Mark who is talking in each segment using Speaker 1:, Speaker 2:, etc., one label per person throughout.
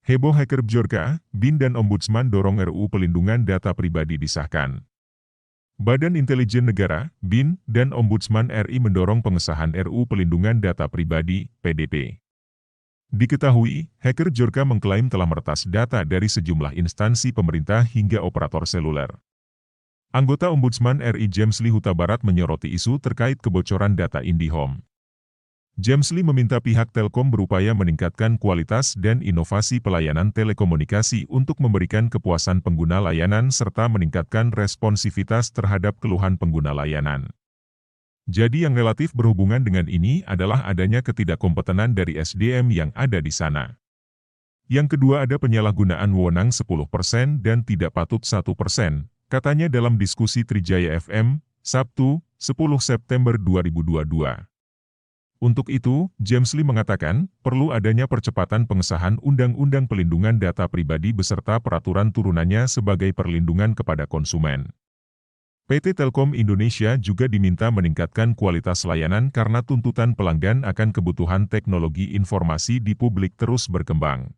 Speaker 1: Heboh hacker Bjorka, BIN dan Ombudsman dorong RUU Pelindungan Data Pribadi disahkan. Badan Intelijen Negara, BIN, dan Ombudsman RI mendorong pengesahan RUU Pelindungan Data Pribadi, PDP. Diketahui, hacker Bjorka mengklaim telah meretas data dari sejumlah instansi pemerintah hingga operator seluler. Anggota Ombudsman RI James Lee Huta Barat menyoroti isu terkait kebocoran data IndiHome. James Lee meminta pihak Telkom berupaya meningkatkan kualitas dan inovasi pelayanan telekomunikasi untuk memberikan kepuasan pengguna layanan serta meningkatkan responsivitas terhadap keluhan pengguna layanan. Jadi yang relatif berhubungan dengan ini adalah adanya ketidakkompetenan dari SDM yang ada di sana. Yang kedua ada penyalahgunaan wewenang 10% dan tidak patut 1%, katanya dalam diskusi Trijaya FM, Sabtu, 10 September 2022. Untuk itu, James Lee mengatakan, perlu adanya percepatan pengesahan Undang-Undang Pelindungan Data Pribadi beserta peraturan turunannya sebagai perlindungan kepada konsumen. PT Telkom Indonesia juga diminta meningkatkan kualitas layanan karena tuntutan pelanggan akan kebutuhan teknologi informasi di publik terus berkembang.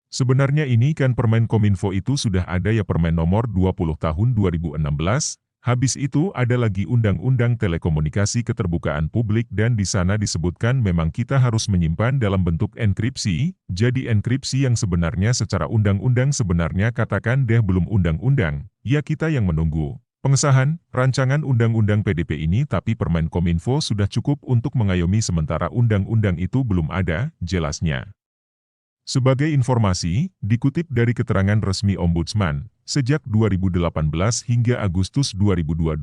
Speaker 1: Sebenarnya ini kan Permen Kominfo itu sudah ada ya Permen nomor 20 tahun 2016, habis itu ada lagi Undang-Undang Telekomunikasi Keterbukaan Publik dan di sana disebutkan memang kita harus menyimpan dalam bentuk enkripsi, jadi enkripsi yang sebenarnya secara undang-undang sebenarnya katakan deh belum undang-undang, ya kita yang menunggu. Pengesahan, rancangan Undang-Undang PDP ini tapi Permen Kominfo sudah cukup untuk mengayomi sementara undang-undang itu belum ada, jelasnya. Sebagai informasi, dikutip dari keterangan resmi Ombudsman, sejak 2018 hingga Agustus 2022,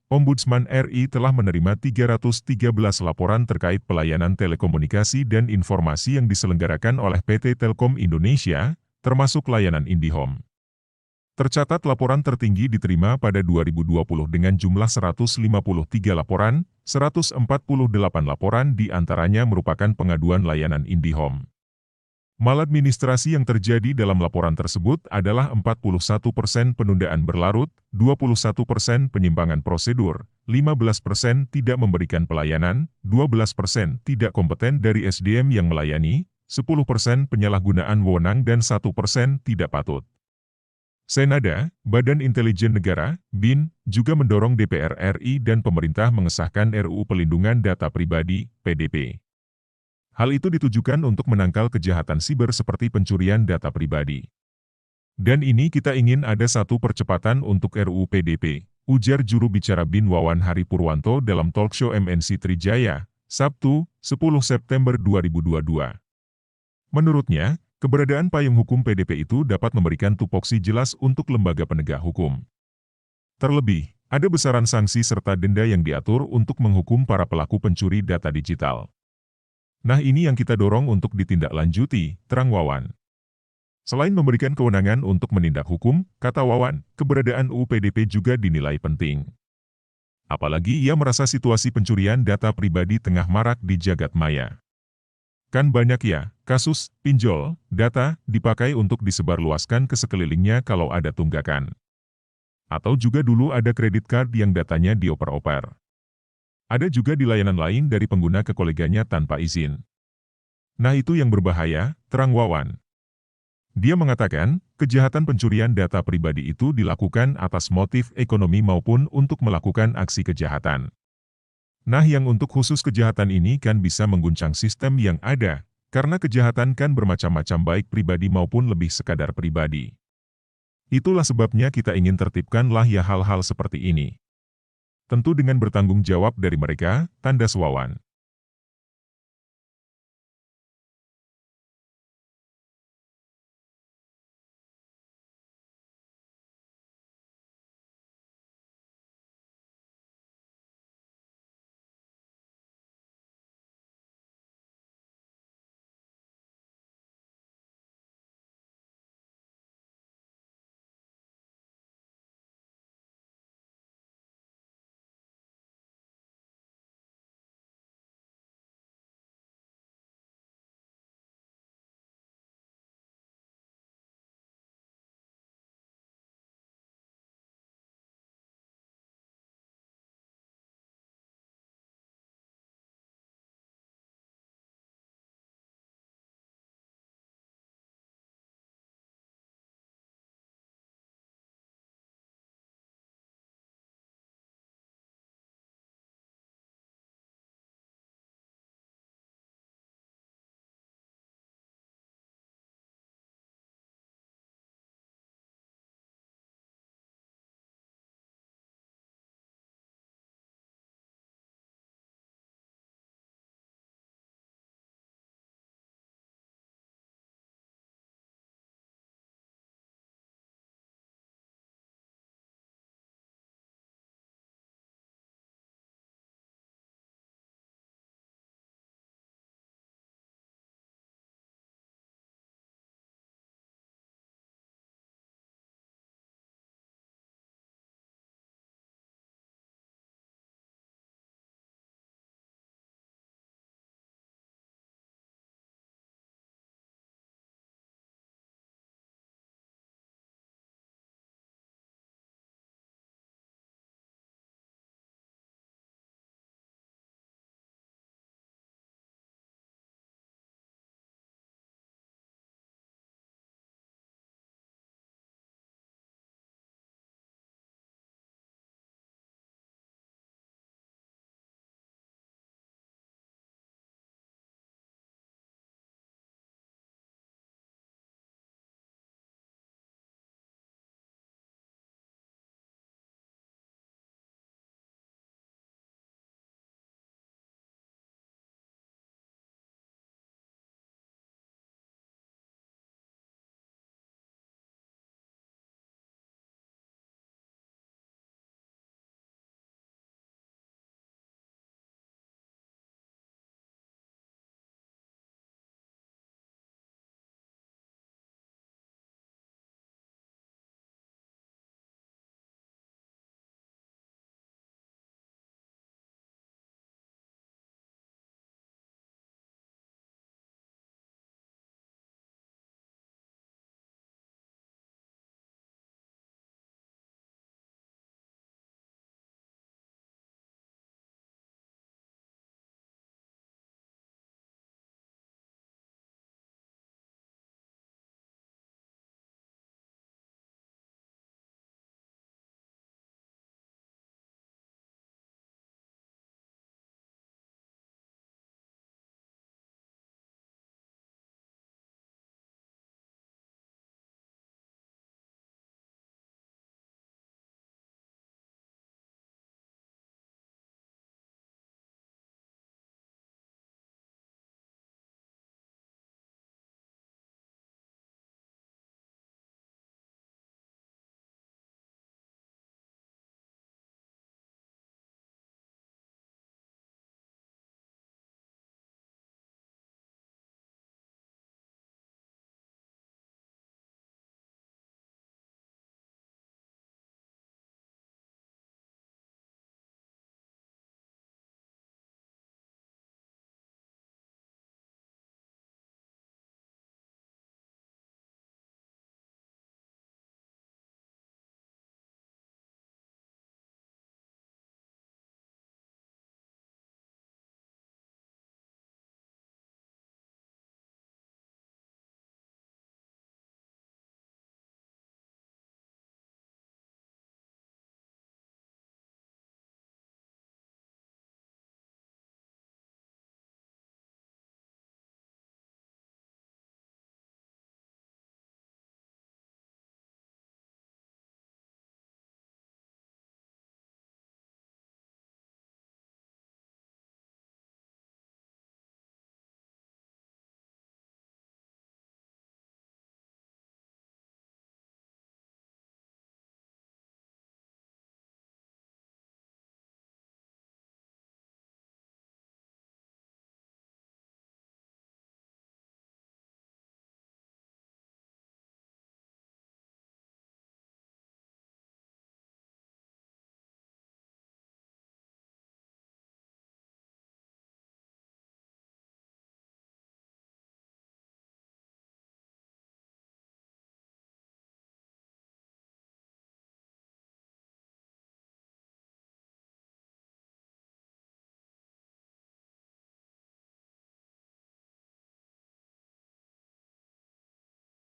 Speaker 1: Ombudsman RI telah menerima 313 laporan terkait pelayanan telekomunikasi dan informasi yang diselenggarakan oleh PT Telkom Indonesia, termasuk layanan IndiHome. Tercatat laporan tertinggi diterima pada 2020 dengan jumlah 153 laporan, 148 laporan diantaranya merupakan pengaduan layanan IndiHome. Maladministrasi yang terjadi dalam laporan tersebut adalah 41% penundaan berlarut, 21% penyimpangan prosedur, 15% tidak memberikan pelayanan, 12% tidak kompeten dari SDM yang melayani, 10% penyalahgunaan wewenang dan 1% tidak patut. Senada, Badan Intelijen Negara, BIN, juga mendorong DPR RI dan pemerintah mengesahkan RUU Pelindungan Data Pribadi, PDP. Hal itu ditujukan untuk menangkal kejahatan siber seperti pencurian data pribadi. Dan ini kita ingin ada satu percepatan untuk RUU PDP, ujar juru bicara BIN Wawan Hari Purwanto dalam talkshow MNC Trijaya, Sabtu, 10 September 2022. Menurutnya, keberadaan payung hukum PDP itu dapat memberikan tupoksi jelas untuk lembaga penegak hukum. Terlebih, ada besaran sanksi serta denda yang diatur untuk menghukum para pelaku pencuri data digital. Nah ini yang kita dorong untuk ditindaklanjuti, terang Wawan. Selain memberikan kewenangan untuk menindak hukum, kata Wawan, keberadaan UU PDP juga dinilai penting. Apalagi ia merasa situasi pencurian data pribadi tengah marak di jagat maya. Kan banyak ya, kasus, pinjol, data, dipakai untuk disebarluaskan ke sekelilingnya kalau ada tunggakan. Atau juga dulu ada kredit card yang datanya dioper-oper. Ada juga di layanan lain dari pengguna ke koleganya tanpa izin. Nah itu yang berbahaya, terang Wawan. Dia mengatakan, kejahatan pencurian data pribadi itu dilakukan atas motif ekonomi maupun untuk melakukan aksi kejahatan. Nah yang untuk khusus kejahatan ini kan bisa mengguncang sistem yang ada, karena kejahatan kan bermacam-macam baik pribadi maupun lebih sekadar pribadi. Itulah sebabnya kita ingin tertibkanlah ya hal-hal seperti ini. Tentu dengan bertanggung jawab dari mereka, tandas Wawan.